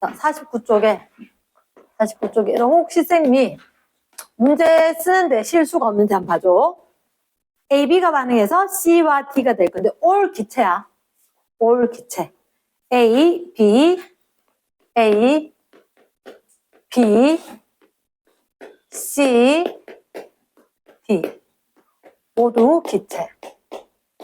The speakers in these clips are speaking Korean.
자, 49쪽에 혹시 쌤이 문제 쓰는데 실수가 없는지 한번 봐줘. A, B가 반응해서 C와 D가 될 건데 올 기체야. 올 기체. A, B, C, D. 모두 기체.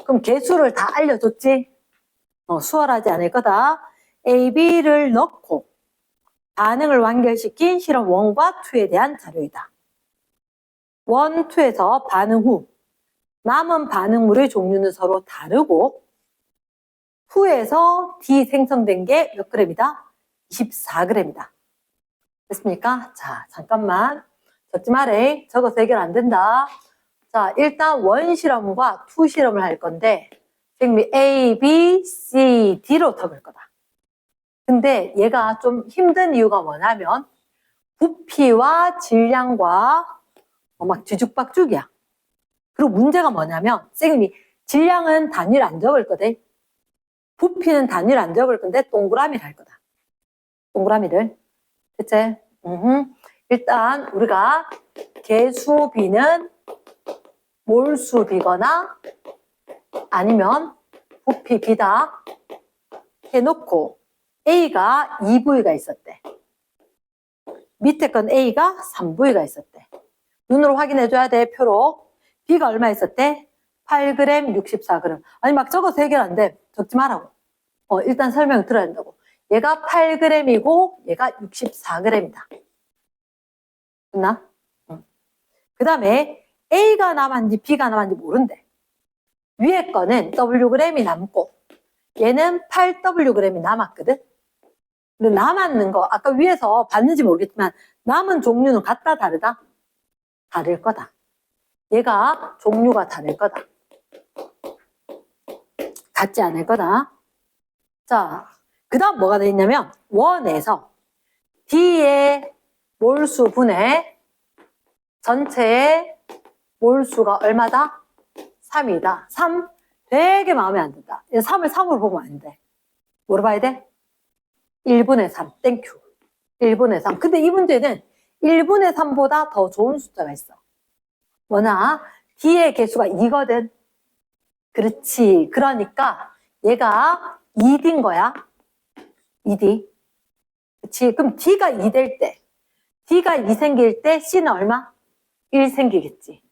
그럼 개수를 다 알려줬지? 수월하지 않을 거다. A, B를 넣고 반응을 완결시킨 실험 1과 2에 대한 자료이다. 1, 2에서 반응 후 남은 반응물의 종류는 서로 다르고 후에서 D 생성된 게 몇 그램이다? 24g이다. 됐습니까? 자, 잠깐만. 적지 말해. 적어서 해결 안 된다. 자, 일단 1 실험과 2 실험을 할 건데 지금 A, B, C, D로 적을 거다. 근데 얘가 좀 힘든 이유가 뭐냐면 부피와 질량과 막 뒤죽박죽이야. 그리고 문제가 뭐냐면 쌤이 질량은 단위를 안 적을 거대. 부피는 단위를 안 적을 건데 동그라미를 할 거다. 동그라미를. 됐지? 일단 우리가 개수 B는 몰수 B거나 아니면 부피 B다 해놓고 A가 2V가 있었대. 밑에 건 A가 3V가 있었대. 눈으로 확인해줘야 돼, 표로. B가 얼마 있었대? 8g, 64g. 아니, 막 적어서 해결 안 돼. 적지 말라고. 일단 설명 들어야 된다고. 얘가 8g이고, 얘가 64g이다. 됐나? 그 다음에 A가 남았는지 B가 남았는지 모른대. 위에 거는 Wg이 남고, 얘는 8Wg이 남았거든? 근데 남았는 거, 아까 위에서 봤는지 모르겠지만, 남은 종류는 같다, 다르다? 다를 거다. 얘가 종류가 다를 거다. 같지 않을 거다. 자, 그 다음 뭐가 돼 있냐면, 1에서 D의 몰수 분의 전체의 몰수가 얼마다? 3이다. 3 되게 마음에 안 든다. 3을 3으로 보면 안 돼. 뭐로 봐야 돼? 1분의 3. 땡큐. 1분의 3. 근데 이 문제는 1분의 3보다 더 좋은 숫자가 있어. 뭐냐? D의 개수가 2거든. 그렇지. 그러니까 얘가 2D인 거야. 2D. 그렇지. 그럼 D가 2 될 때, D가 2 생길 때 C는 얼마? 1 생기겠지.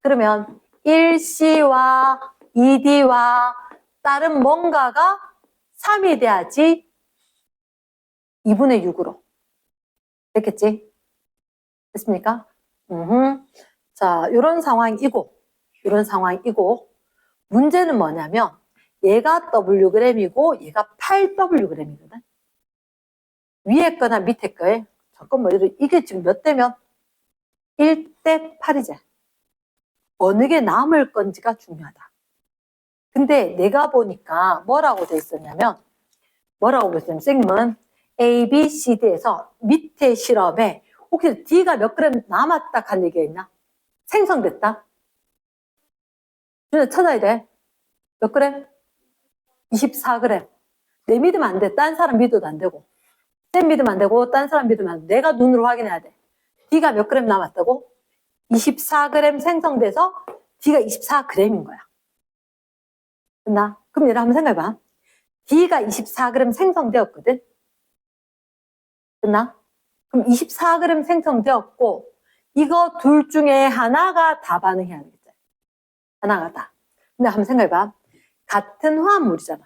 그러면 1C와 2D와 다른 뭔가가 3이 돼야지 2분의 6으로. 됐겠지? 됐습니까? 자, 요런 상황이고, 문제는 뭐냐면, 얘가 Wg이고, 얘가 8Wg이거든? 위에 거나 밑에 거에, 잠깐만, 이게 지금 몇 대면? 1대 8이지. 어느 게 남을 건지가 중요하다. 근데 내가 보니까 뭐라고 돼 있었냐면, 쌤은 A, B, C, D에서 밑에 실험에 혹시 D가 몇 그램 남았다 간 얘기가 있나? 생성됐다? 찾아야 돼. 몇 그램? 24g. 내 믿으면 안 돼. 딴 사람 믿어도 안 되고. 쌤 믿으면 안 되고, 딴 사람 믿으면 안 돼. 내가 눈으로 확인해야 돼. D가 몇 그램 남았다고? 24g 생성돼서 D가 24g인 거야. 됐나? 그럼 얘를 한번 생각해봐. D가 24g 생성되었거든? 됐나? 그럼 24g 생성되었고, 이거 둘 중에 하나가 다 반응해야 되겠지. 하나가 다. 근데 한번 생각해봐. 같은 화합물이잖아.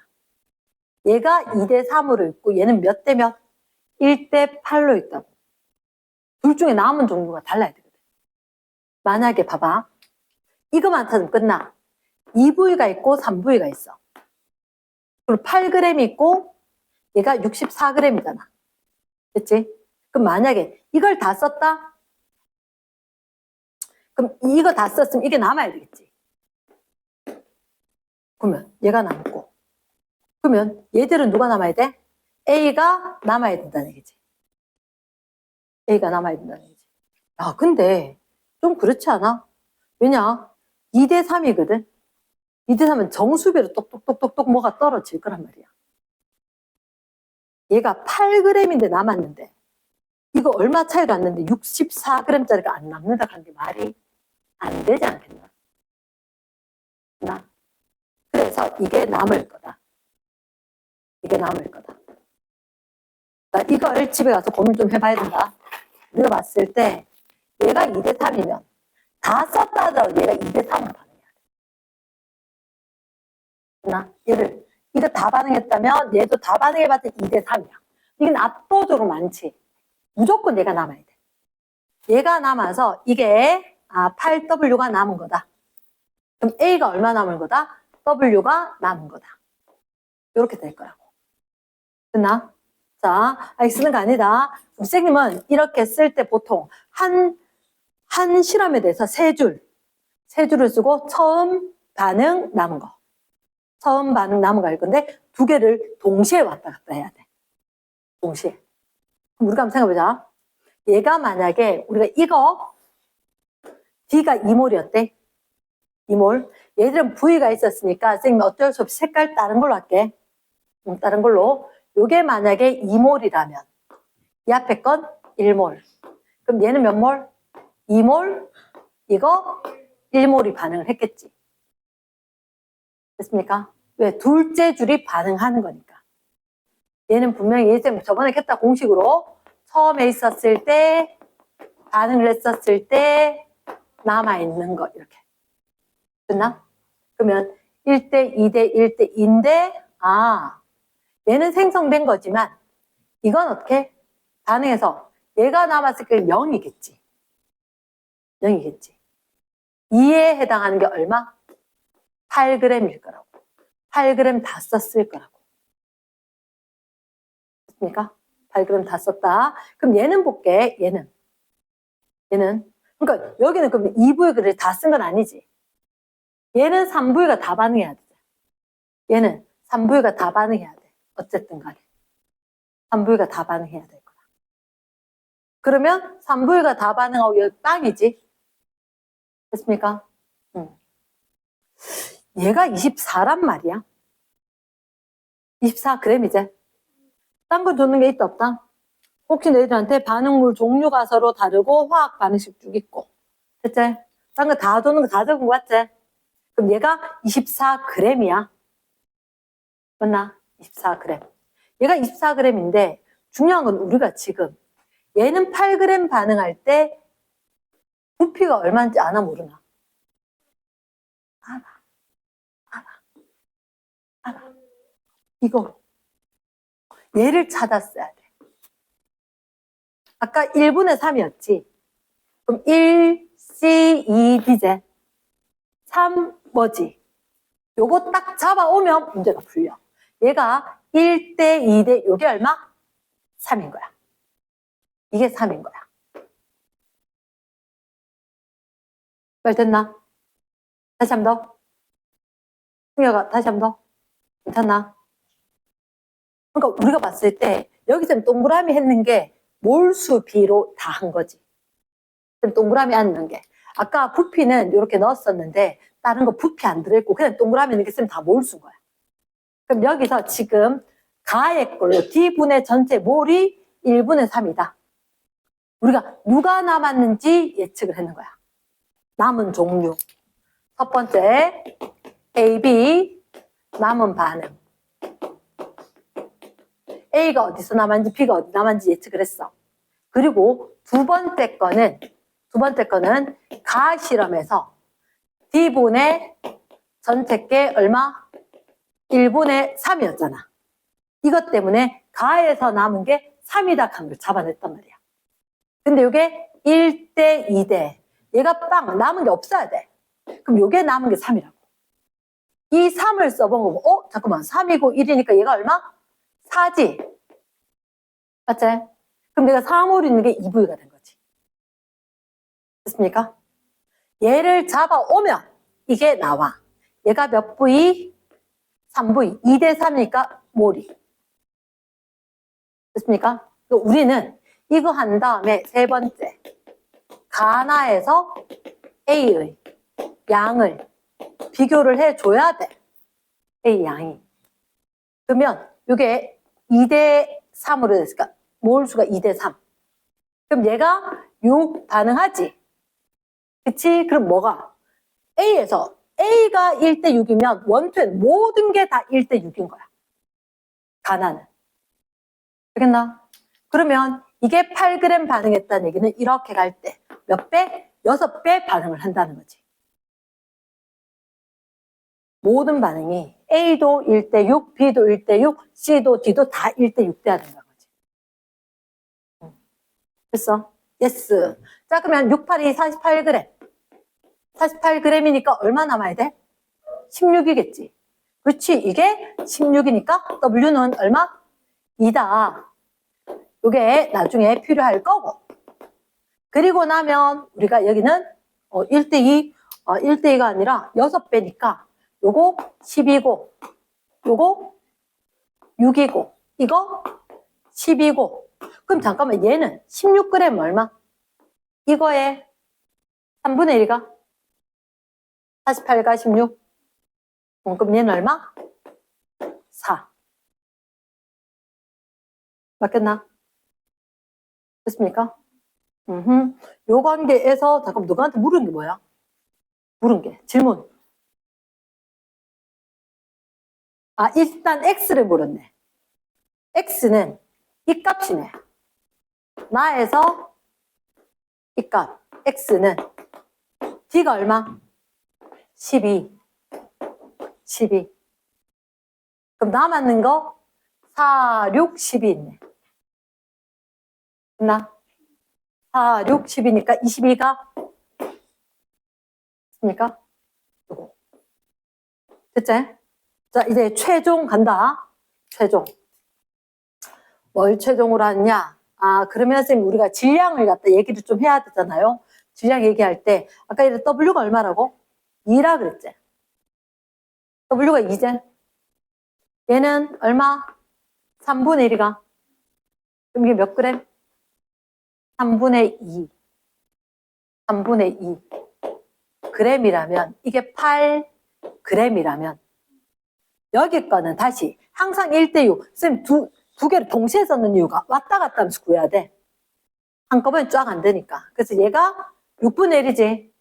얘가 2대 3으로 있고, 얘는 몇 대 몇? 1대 8로 있다고. 둘 중에 남은 종류가 달라야 되거든. 만약에 봐봐. 이거만 찾으면 끝나. 2V가 있고 3V가 있어. 그리고 8g 있고 얘가 64g이잖아. 됐지? 그럼 만약에 이걸 다 썼다? 그럼 이거 다 썼으면 이게 남아야 되겠지. 그러면 얘가 남고. 그러면 얘들은 누가 남아야 돼? A가 남아야 된다는 얘기지. A가 남아야 된다는 얘기지. 야, 근데 좀 그렇지 않아? 왜냐? 2대 3이거든? 2대 3은 정수비로 똑똑똑똑똑 뭐가 떨어질 거란 말이야. 얘가 8g인데 남았는데 이거 얼마 차이가 안 나는데 64g짜리가 안 남는다 하는 게 말이 안 되지 않겠나? 그래서 이게 남을 거다. 이게 남을 거다. 이걸 집에 가서 고민 좀 해봐야 된다. 우리가 봤을 때 얘가 2대3이면 다 썼다 하더라도 얘가 2대3을 반응해야 돼. 얘를 이거 다 반응했다면 얘도 다 반응해봤자 2대3이야. 이건 압도적으로 많지. 무조건 얘가 남아야 돼. 얘가 남아서 이게 8W가 남은 거다. 그럼 A가 얼마 남은 거다? W가 남은 거다. 이렇게 될 거라고. 됐나? 자, 쓰는 거 아니다. 선생님은 이렇게 쓸 때 보통 한 실험에 대해서 세 줄을 쓰고 처음 반응 남은 거. 처음 반응 남은 거 할 건데 두 개를 동시에 왔다 갔다 해야 돼. 동시에. 그럼 우리가 한번 생각해보자. 얘가 만약에 우리가 이거 D가 2몰이었대. 2몰. 얘들은 V가 있었으니까 선생님이 어쩔 수 없이 색깔 다른 걸로 할게. 다른 걸로. 요게 만약에 2몰이라면 이 앞에 건 1몰. 그럼 얘는 몇 몰? 2몰. 이거 1몰이 반응을 했겠지. 됐습니까? 왜? 둘째 줄이 반응하는 거니까. 얘는 분명히 예쌤 저번에 했다 공식으로 처음에 있었을 때 반응을 했었을 때 남아있는 거 이렇게. 됐나? 그러면 1대 2대 1대 2인데 얘는 생성된 거지만 이건 어떻게? 반응해서 얘가 남았을 때 0이겠지. 0이겠지. 2에 해당하는 게 얼마? 8g일 거라고. 8g 다 썼을 거라고. 됐습니까? 8g 다 썼다. 그럼 얘는 볼게. 얘는. 그러니까 여기는 그럼 2부의 글을 다 쓴 건 아니지. 얘는 3부가 다 반응해야 돼. 얘는 3부가 다 반응해야 돼. 어쨌든 간에. 3부가 다 반응해야 될 거야. 그러면 3부가 다 반응하고 여기 빵이지. 됐습니까? 얘가 24란 말이야. 24g이제. 딴 거 두는 게 있다 없다? 혹시 너희들한테 반응물 종류가 서로 다르고 화학 반응식 쭉 있고. 됐지? 딴 거 다 두는 거 다 적은 거 같지? 그럼 얘가 24g이야. 맞나? 24g. 얘가 24g인데 중요한 건 우리가 지금 얘는 8g 반응할 때 부피가 얼마인지 아나 모르나? 알아. 이거. 얘를 찾았어야 돼. 아까 1분의 3이었지. 그럼 1C2D제. 3 뭐지? 요거 딱 잡아오면 문제가 풀려. 얘가 1대 2대 요게 얼마? 3인 거야. 이게 3인 거야. 말 됐나? 다시 한 번 더. 승혁아 다시 한 번 더. 괜찮나? 그러니까 우리가 봤을 때 여기서 동그라미 했는 게 몰수 비로 다 한 거지. 동그라미 안 넣은 게. 아까 부피는 이렇게 넣었었는데 다른 거 부피 안 들어있고 그냥 동그라미 넣은 게 쓰면 다 몰수인 거야. 그럼 여기서 지금 가의 걸로 D분의 전체 몰이 1분의 3이다. 우리가 누가 남았는지 예측을 했는 거야. 남은 종류. 첫 번째 A, B 남은 반응. A가 어디서 남았는지 B가 어디 남았는지 예측을 했어. 그리고 두 번째 거는 가 실험에서 D분의 전체 게 얼마? 1분의 3이었잖아. 이것 때문에 가에서 남은 게 3이다 한 걸 잡아냈단 말이야. 근데 이게 1대 2대 얘가 빵 남은 게 없어야 돼. 그럼 이게 남은 게 3이라고. 이 3을 써본 거고 잠깐만 3이고 1이니까 얘가 얼마? 4지. 맞지? 그럼 내가 3홀 있는 게 2V가 된 거지. 됐습니까? 얘를 잡아오면 이게 나와. 얘가 몇 V? 3V. 2대 3이니까 몰이. 됐습니까? 우리는 이거 한 다음에 세 번째. 가나에서 A의 양을 비교를 해줘야 돼. A 양이. 그러면 이게 2대 3으로 됐으니까 몰수가 2대3. 그럼 얘가 6 반응하지. 그치? 그럼 뭐가? A에서 A가 1대6이면 원투엔 모든 게 다 1대6인 거야. 가나는. 알겠나? 그러면 이게 8g 반응했다는 얘기는 이렇게 갈 때 몇 배? 6배 반응을 한다는 거지. 모든 반응이 A도 1대6, B도 1대6, C도 D도 다 1대6 돼야 된다는 거지. 됐어? 예스. 자, 그러면 6, 8이 48g. 48g이니까 얼마 남아야 돼? 16이겠지. 그렇지. 이게 16이니까 W는 얼마? 2다. 이게 나중에 필요할 거고. 그리고 나면 우리가 여기는 1대2, 1대2가 아니라 6배니까 요거 10이고 요거 6이고 이거 10이고 그럼 잠깐만 얘는 16g 얼마? 이거에 3분의 1이가 48과 16 그럼 얘는 얼마? 4 맞겠나? 됐습니까? 요 관계에서 잠깐 누구한테 물은 게 뭐야? 물은 게 질문. 아 일단 x를 물었네. x는 이 값이네. 나에서 이 값 x는 d가 얼마? 12 그럼 남았는 거 4, 6, 10이 있네. 됐나? 4, 6, 10이니까 22가 있습니까? 요거. 됐지? 자, 이제 최종 간다. 최종. 뭘 최종으로 하느냐? 아, 그러면 선생님 우리가 질량을 갖다 얘기를 좀 해야 되잖아요. 질량 얘기할 때 아까 이래 W가 얼마라고? 2라 그랬지? W가 2제? 얘는 얼마? 3분의 1이가? 그럼 이게 몇 그램? 3분의 2. 3분의 2. 그램이라면 이게 8g이라면 여기 거는 다시 항상 1대6 선생님 두 개를 동시에 썼는 이유가 왔다 갔다 하면서 구해야 돼. 한꺼번에 쫙 안 되니까. 그래서 얘가 6분의 1이지.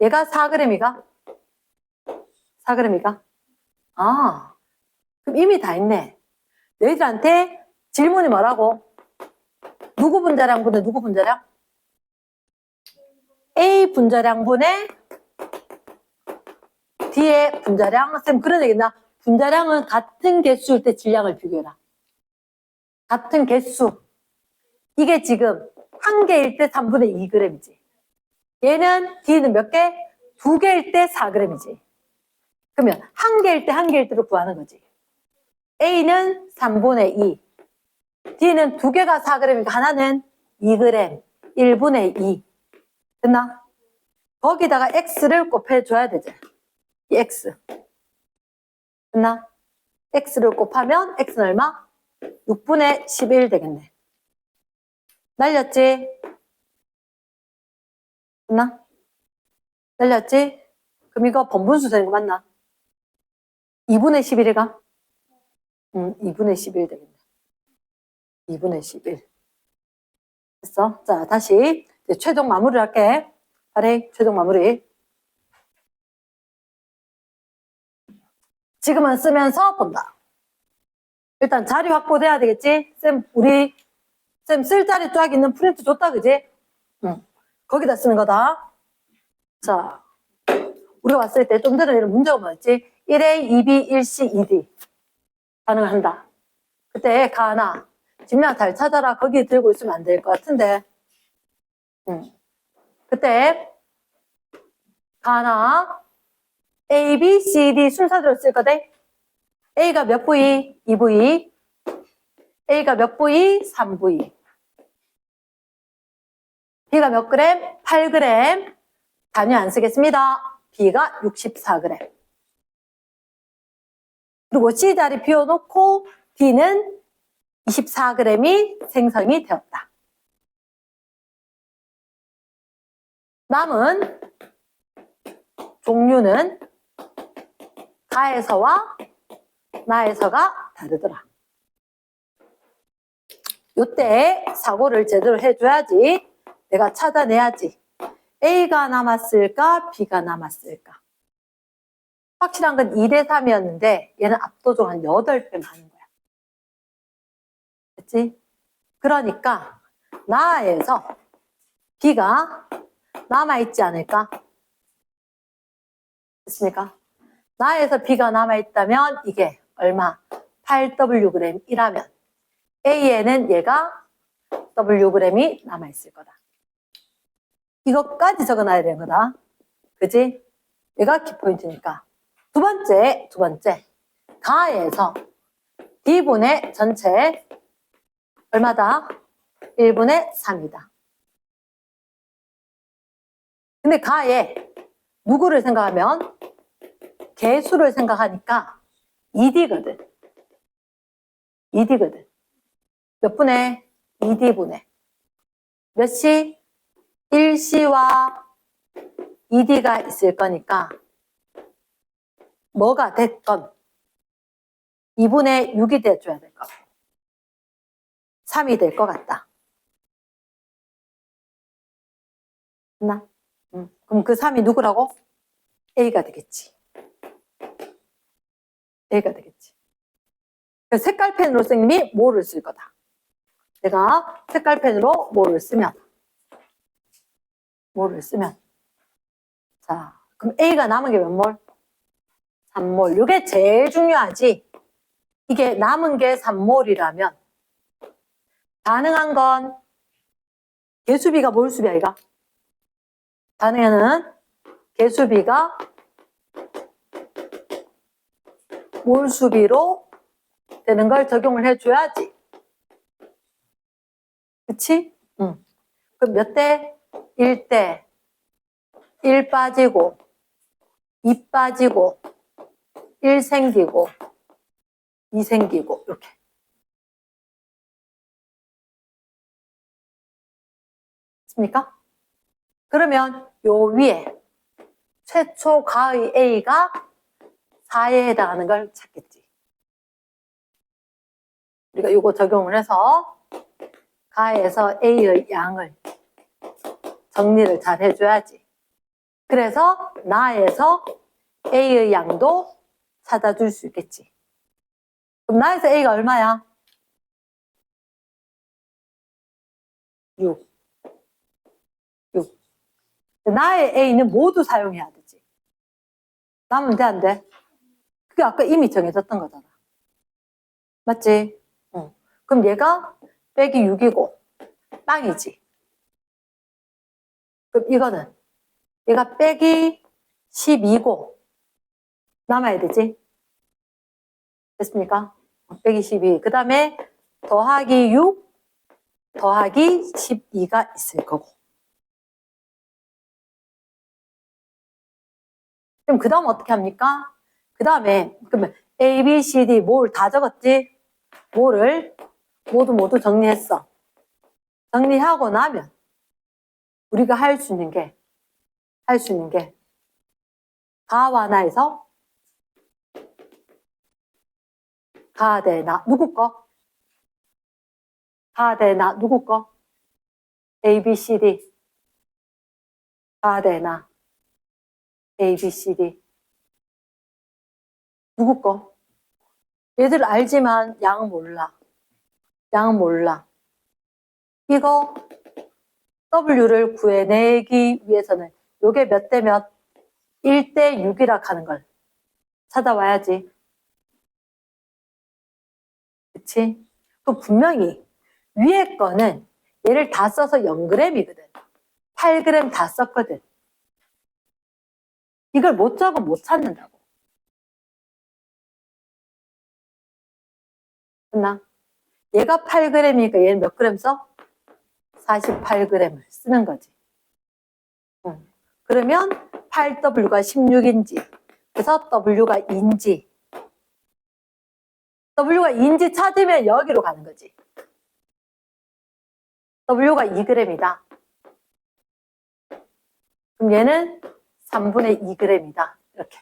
얘가 4g이가? 4g이가? 아, 그럼 이미 다 했네. 너희들한테 질문이 뭐라고? 누구 분자량분의 누구 분자량? A 분자량분의 D의 분자량. 선생님 그런 얘기나 분자량은 같은 개수일 때 질량을 비교해라. 같은 개수. 이게 지금 한 개일 때 3분의 2g이지. 얘는 D는 몇 개? 두 개일 때 4g이지. 그러면 한 개일 때 한 개일 때로 구하는 거지. A는 3분의 2. D는 두 개가 4g이니까 하나는 2g. 1분의 2. 됐나? 거기다가 X를 곱해줘야 되지. 이 X. 됐나? X를 곱하면 X는 얼마? 6분의 11 되겠네. 날렸지? 됐나? 날렸지? 그럼 이거 번분수 되는 거 맞나? 2분의 11이가? 2분의 11 되겠네. 2분의 11. 됐어? 자, 다시 이제 최종 마무리를 할게. 발행 최종 마무리. 지금은 쓰면서 본다. 일단 자리 확보돼야 되겠지? 쌤 쓸 자리 쫙 있는 프린트 줬다, 그지? 응. 거기다 쓰는 거다. 자, 우리가 왔을 때 좀 전에 이런 문제가 뭐였지? 1A, 2B, 1C, 2D. 반응을 한다. 그때 가나, 질량 잘 찾아라. 거기 들고 있으면 안 될 것 같은데. 그때 가나, A, B, C, D 순서대로 쓸 거다. A가 몇 V? 2V. A가 몇 V? 3V. B가 몇 그램? 8g. 단위 안 쓰겠습니다. B가 64g. 그리고 C 자리 비워놓고 D는 24g이 생성이 되었다. 남은 종류는 가에서와 나에서가 다르더라. 요때 사고를 제대로 해줘야지 내가 찾아내야지. A가 남았을까? B가 남았을까? 확실한 건 2대 3이었는데 얘는 압도적으로 한 8배 많은 거야. 그치? 그러니까 나에서 B가 남아있지 않을까? 됐습니까? 나에서 B가 남아있다면 이게 얼마? 8Wg이라면 A에는 얘가 Wg이 남아있을 거다. 이것까지 적어놔야 되는 거다. 그지? 얘가 키포인트니까. 두 번째. 가에서 B분의 전체 얼마다? 1분의 3이다. 근데 가에 누구를 생각하면 개수를 생각하니까 2D거든. 2D거든. 몇 분의? 2D분의. 몇 시? 1C와 2D가 있을 거니까 뭐가 됐건 2분의 6이 돼줘야 될 것 같고 3이 될 것 같다. 맞나? 그럼 그 3이 누구라고? A가 되겠지. A가 되겠지. 색깔펜으로 선생님이 뭐를 쓸 거다. 내가 색깔펜으로 뭐를 쓰면 자, 그럼 A가 남은 게 몇 몰? 3몰. 이게 제일 중요하지. 이게 남은 게 3몰이라면 가능한 건 개수비가 몰수비야, 이가. 가능한 개수비가 몰수비로 되는 걸 적용을 해줘야지. 그치? 응. 그럼 몇 대? 1대. 1 빠지고, 2 빠지고, 1 생기고, 2 생기고, 이렇게. 맞습니까? 그러면 요 위에 최초 가의 A가 4에 해당하는 걸 찾겠지. 우리가 요거 적용을 해서 가에서 A의 양을 정리를 잘 해줘야지. 그래서 나에서 A의 양도 찾아줄 수 있겠지. 그럼 나에서 A가 얼마야? 6. 나의 A는 모두 사용해야 되지. 남으면 돼, 안 돼? 그게 아까 이미 정해졌던 거잖아. 맞지? 응. 그럼 얘가 빼기 6이고 빵이지. 그럼 이거는 얘가 빼기 12고 남아야 되지. 됐습니까? 빼기 12. 그 다음에 더하기 6 더하기 12가 있을 거고. 그럼 그 다음 어떻게 합니까? 그 다음에 그러면 A, B, C, D 뭘 다 적었지? 뭐를 모두 정리했어. 정리하고 나면 우리가 할 수 있는 게 가와 나에서 가 대 나 누구 거? 가 대 나 누구 거? A, B, C, D 가 대 나 A, B, C, D 누구 거? 얘들 알지만 양은 몰라. 이거 W를 구해내기 위해서는 요게 몇 대 몇? 1대 6이라 하는 걸 찾아와야지. 그치? 그 분명히 위에 거는 얘를 다 써서 0g이거든. 8g 다 썼거든. 이걸 못 적으면 못 찾는다고. 됐나? 얘가 8g이니까 얘는 몇 g 써? 48g을 쓰는 거지. 그러면 8W가 16인지, 그래서 W가 2인지, W가 2인지 찾으면 여기로 가는 거지. W가 2g이다. 그럼 얘는 3분의 2g이다. 이렇게.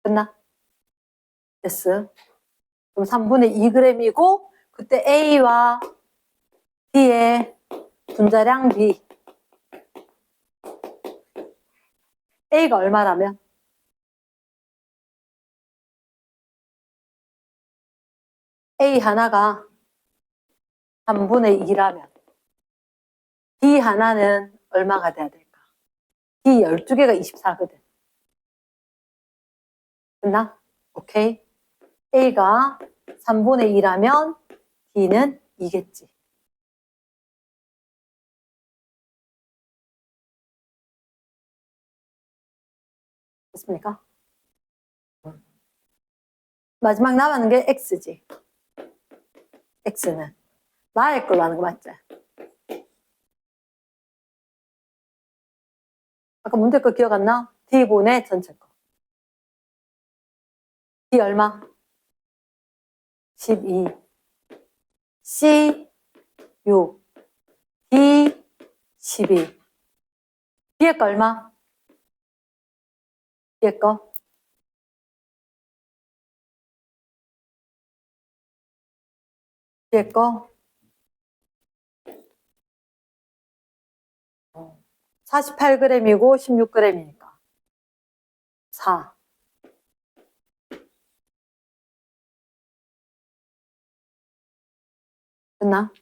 끝나? 됐어. 그럼 3분의 2g이고 그때 A와 B의 분자량 B. A가 얼마라면? A 하나가 3분의 2라면 B 하나는 얼마가 돼야 될까? B 12개가 24거든. 됐나? 오케이. A가 3분의 2라면 B는 2겠지. 됐습니까? 마지막 남았는 게 X지. X는 나의 걸로 하는 거 맞지? 아까 문제 거 기억 안 나? D분의 전체 거. D 얼마? 12. C 6. D 12. D의 거 얼마? D의 거? D의 거? 48g이고 16g이니까 4. 됐나?